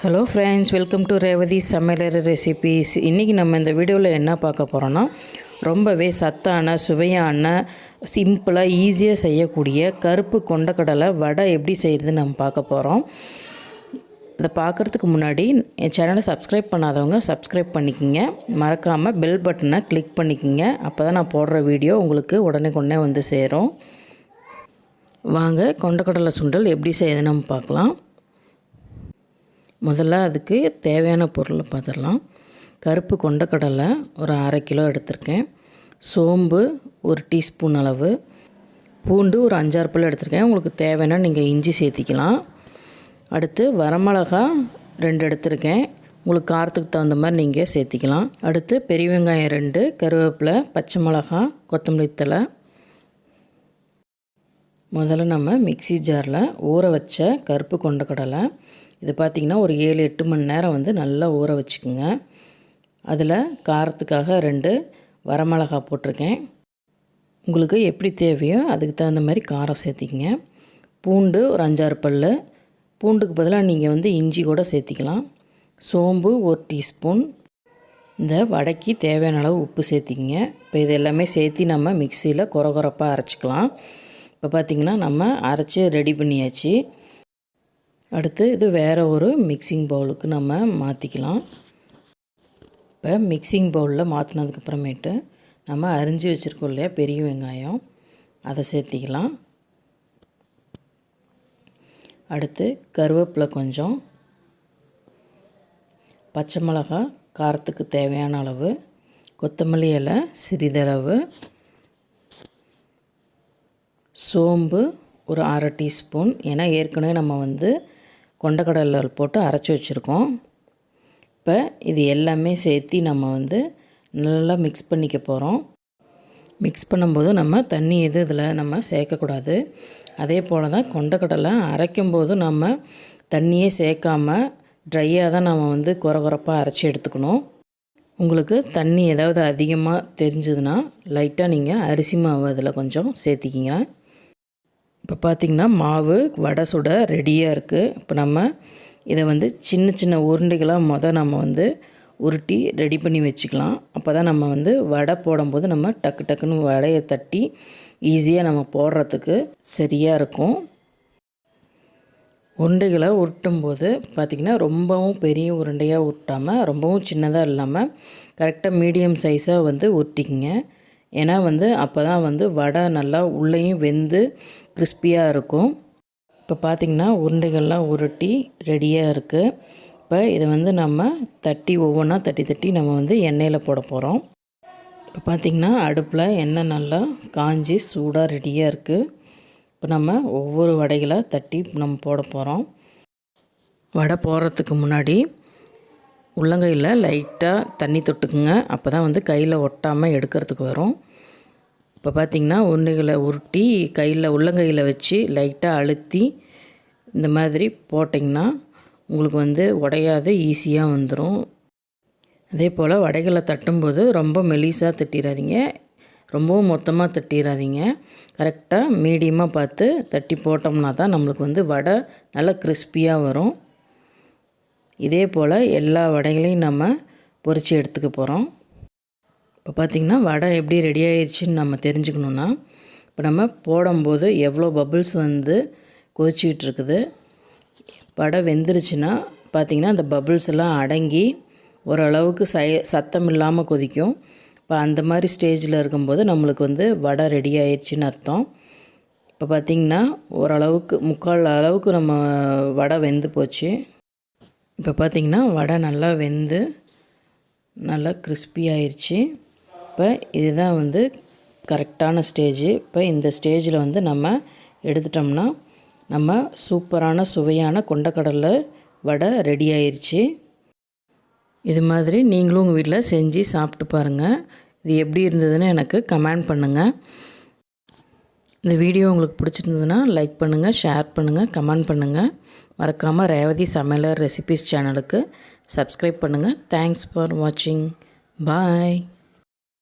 Hello friends, welcome to Revathi சமையலறை recipes. இன்றைக்கி நம்ம இந்த வீடியோவில் என்ன பார்க்க போகிறோன்னா, ரொம்பவே சத்தான, சுவையான, சிம்பிளாக, ஈஸியாக செய்யக்கூடிய கருப்பு கொண்டக்கடலை வடை எப்படி செய்கிறதுன்னு நம்ம பார்க்க போகிறோம். இதை பார்க்குறதுக்கு முன்னாடி என் சேனலை சப்ஸ்கிரைப் பண்ணாதவங்க சப்ஸ்கிரைப் பண்ணிக்கோங்க. மறக்காமல் பெல் பட்டனை கிளிக் பண்ணிக்கோங்க. அப்போ தான் நான் போடுற வீடியோ உங்களுக்கு உடனே வந்து சேரும். வாங்க கொண்டக்கடலை சுண்டல் எப்படி செய்யுதுன்னு நம்ம பார்க்கலாம். முதல்ல அதுக்கு தேவையான பொருளை பார்த்துடலாம். கருப்பு கொண்டக்கடலை ஒரு 1/2 கிலோ எடுத்திருக்கேன். சோம்பு 1 டீஸ்பூன் அளவு, பூண்டு ஒரு 5-6 பல் எடுத்திருக்கேன். உங்களுக்கு தேவைன்னா நீங்கள் இஞ்சி சேர்த்திக்கலாம். அடுத்து வரமிளகா 2 எடுத்திருக்கேன். உங்களுக்கு காரத்துக்கு தகுந்த மாதிரி நீங்கள் சேர்த்திக்கலாம். அடுத்து பெரிய வெங்காயம் 2, கருவேப்பிலை, பச்சை மிளகா, கொத்தமல்லி தழை. முதல்ல நம்ம மிக்ஸி ஜாரில் ஊற வச்ச கருப்பு கொண்டக்கடலை, இது பார்த்திங்கன்னா ஒரு 7-8 மணி நேரம் வந்து நல்லா ஊற வச்சுக்கோங்க. அதில் காரத்துக்காக 2 வரமிளகா போட்டிருக்கேன். உங்களுக்கு எப்படி தேவையோ அதுக்கு தகுந்த மாதிரி காரம் சேர்த்திக்கங்க. பூண்டு ஒரு 5-6 பல், பூண்டுக்கு பதிலாக நீங்கள் வந்து இஞ்சி கூட சேர்த்திக்கலாம். சோம்பு 1 டீஸ்பூன். இந்த வடைக்கு தேவையான அளவு உப்பு சேர்த்திக்கங்க. இப்போ இது எல்லாமே சேர்த்து நம்ம மிக்சியில் கொரகொரப்பாக அரைச்சிக்கலாம். இப்போ பார்த்திங்கன்னா நம்ம அரைச்சி ரெடி பண்ணியாச்சு. அடுத்து இது வேறு ஒரு மிக்சிங் பவுலுக்கு நம்ம மாற்றிக்கலாம். இப்போ மிக்சிங் பவுலில் மாற்றினதுக்கப்புறமேட்டு நம்ம அரிஞ்சு வச்சுருக்கோம் இல்லையா பெரிய வெங்காயம், அதை சேர்த்திக்கலாம். அடுத்து கருவேப்பிலை கொஞ்சம், பச்சை மிளகா காரத்துக்கு தேவையான அளவு, கொத்தமல்லி இலை சிறிதளவு, சோம்பு ஒரு 1/2 டீஸ்பூன். ஏன்னா ஏற்கனவே நம்ம வந்து கொண்டக்கடலை போட்டு அரைச்சி வச்சுருக்கோம். இப்போ இது எல்லாமே சேர்த்து நம்ம வந்து நல்லா மிக்ஸ் பண்ணிக்க போகிறோம். மிக்ஸ் பண்ணும்போது நம்ம தண்ணி இதில் நம்ம சேர்க்கக்கூடாது. அதே போல் தான் கொண்டக்கடலை அரைக்கும்போது நம்ம தண்ணியே சேர்க்காமல் ட்ரையாக தான் நம்ம வந்து கொரகொரப்பாக அரைச்சி எடுத்துக்கணும். உங்களுக்கு தண்ணி ஏதாவது அதிகமாக தெரிஞ்சதுன்னா லைட்டாக நீங்கள் அரிசி மாவு அதில் கொஞ்சம் சேர்த்திக்கிங்க. இப்போ பார்த்திங்கன்னா மாவு வடை சுட ரெடியாக இருக்குது. இப்போ நம்ம இதை வந்து சின்ன சின்ன உருண்டைகளாக நம்ம வந்து உருட்டி ரெடி பண்ணி வச்சுக்கலாம். அப்போ தான் நம்ம வந்து வடை போடும்போது நம்ம டக்குன்னு வடையை தட்டி ஈஸியாக நம்ம போடுறதுக்கு சரியாக இருக்கும். உருண்டைகளை உருட்டும்போது பார்த்திங்கன்னா ரொம்பவும் பெரிய உருண்டையாக உருட்டாமல் ரொம்பவும் சின்னதாக இல்லாமல் கரெக்டாக மீடியம் சைஸாக வந்து உருட்டிக்கிங்க. ஏன்னா வந்து அப்போ தான் வந்து வடை நல்லா உள்ளேயும் வெந்து கிறிஸ்பியாக இருக்கும். இப்போ பார்த்திங்கன்னா உருண்டைகள்லாம் உருட்டி ரெடியாக இருக்குது. இப்போ இதை வந்து நம்ம தட்டி ஒவ்வொன்றா தட்டி நம்ம வந்து எண்ணெயில் போட போகிறோம். இப்போ பார்த்திங்கன்னா அடுப்பில் எண்ணெய் நல்லா காஞ்சி சூடாக ரெடியாக இருக்குது. இப்போ நம்ம ஒவ்வொரு வடைகளை தட்டி நம்ம போட போகிறோம். வடை போடுறதுக்கு முன்னாடி உள்ளங்கையில் லைட்டாக தண்ணி தொட்டுக்குங்க. அப்போ தான் வந்து கையில் ஒட்டாமல் எடுக்கிறதுக்கு வரும். இப்போ பார்த்திங்கன்னா உருண்டைகளை உருட்டி உள்ளங்கையில் வச்சு லைட்டாக அழுத்தி இந்த மாதிரி போட்டிங்கன்னா உங்களுக்கு வந்து உடையாது, ஈஸியாக வந்துடும். அதே போல் வடைகளை தட்டும்போது ரொம்ப மெலிசாக தட்டிடாதீங்க, ரொம்பவும் மொத்தமாக தட்டிடாதீங்க. கரெக்டாக மீடியமாக பார்த்து தட்டி போட்டோம்னா தான் நம்மளுக்கு வந்து வடை நல்லா கிறிஸ்பியாக வரும். இதே போல் எல்லா வடைகளையும் நம்ம பொரித்து எடுத்துக்க போகிறோம். இப்போ பார்த்திங்கன்னா வடை எப்படி ரெடி ஆயிடுச்சுன்னு நம்ம தெரிஞ்சுக்கணுன்னா, இப்போ நம்ம போடும்போது எவ்வளோ பபிள்ஸ் வந்து கொதிச்சிக்கிட்டுருக்குது. வடை வெந்துருச்சுன்னா பார்த்திங்கன்னா அந்த பபிள்ஸ் எல்லாம் அடங்கி ஓரளவுக்கு சத்தம் இல்லாமல் கொதிக்கும். இப்போ அந்த மாதிரி ஸ்டேஜில் இருக்கும்போது நம்மளுக்கு வந்து வடை ரெடி ஆயிடுச்சின்னு அர்த்தம். இப்போ பார்த்திங்கன்னா ஓரளவுக்கு 3/4 அளவுக்கு நம்ம வடை வெந்து போச்சு. இப்போ பார்த்திங்கன்னா வடை நல்லா வெந்து நல்லா கிறிஸ்பி ஆயிடுச்சு. இப்போ இதுதான் வந்து கரெக்டான ஸ்டேஜு. இப்போ இந்த ஸ்டேஜில் வந்து நம்ம எடுத்துட்டோம்னா நம்ம சூப்பரான சுவையான கொண்டக்கடலை வடை ரெடி ஆயிடுச்சு. இது மாதிரி நீங்களும் உங்கள் வீட்டில் செஞ்சு சாப்பிட்டு பாருங்கள். இது எப்படி இருந்ததுன்னு எனக்கு கமெண்ட் பண்ணுங்கள். இந்த வீடியோ உங்களுக்கு பிடிச்சிருந்ததுன்னா லைக் பண்ணுங்கள், ஷேர் பண்ணுங்கள், கமெண்ட் பண்ணுங்கள். மறக்காமல் ரேவதி சமையலறை ரெசிபீஸ் சேனலுக்கு சப்ஸ்கிரைப் பண்ணுங்கள். தேங்க்ஸ் ஃபார் வாட்சிங். பாய்.